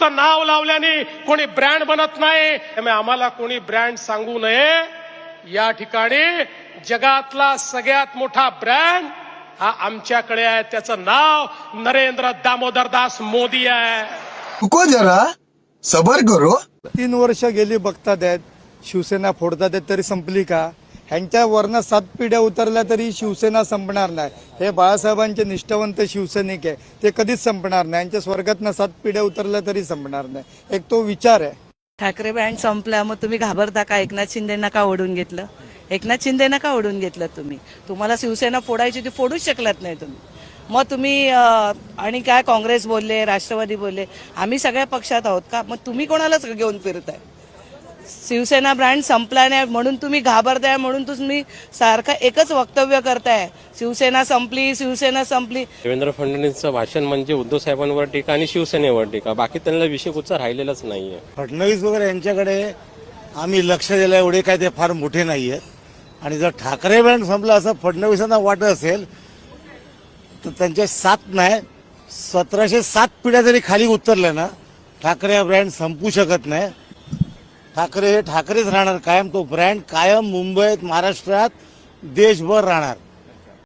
नुसतं नाव लावल्याने कोणी ब्रँड बनत नाही. त्यामुळे आम्हाला कोणी ब्रँड सांगू नये. या ठिकाणी जगातला सगळ्यात मोठा ब्रँड हा आमच्याकडे आहे. त्याचं नाव नरेंद्र दामोदर दास मोदी आहे. रुको जरा सबर करो. 3 वर्ष गेली बघतात आहेत, शिवसेना फोडतात आहेत, तरी संपली का? ह्यांच्या वरनं 7 पिढ्या उतरल्या तरी शिवसेना संपणार नाही. हे बाळासाहेबांचे निष्ठावंत शिवसैनिक आहे, ते कधीच संपणार नाही. यांच्या स्वर्गातनं 7 पिढ्या उतरल्या तरी संपणार नाही. एक तो विचार आहे. ठाकरे बँड संपला, मग तुम्ही घाबरता का? एकनाथ शिंदेना का ओढून घेतलं? एकनाथ शिंदेना का ओढून घेतलं तुम्ही? तुम्हाला शिवसेना फोडायची ती फोडूच शकलात नाही तुम्ही. मग तुम्ही आणि काय काँग्रेस बोलले, राष्ट्रवादी बोलले, आम्ही सगळ्या पक्षात आहोत का? मग तुम्ही कोणालाच घेऊन फिरताय? शिवसेना ब्रँड संपला नाही म्हणून तुम्ही घाबरताय, म्हणून तुम्ही सारखं एकच वक्तव्य करताय, शिवसेना संपली, शिवसेना संपली. देवेंद्र फडणवीसचं भाषण म्हणजे उद्धव साहेबांवर टीका आणि शिवसेनेवर टीका, बाकी त्यांना विषय कुठचा राहिलेलाच नाहीये. फडणवीस वगैरे यांच्याकडे आम्ही लक्ष दिलं एवढे काय ते फार मोठे नाहीये. आणि जर ठाकरे ब्रँड संपला असं फडणवीसांना वाटत असेल तर त्यांच्या 7 नाही 1707 पिढ्या जरी खाली उतरल्या ना, ठाकरे ब्रँड संपू शकत नाही. ठाकरे हे ठाकरेच राहणार कायम. तो ब्रँड कायम मुंबईत, महाराष्ट्रात, देशभर राहणार.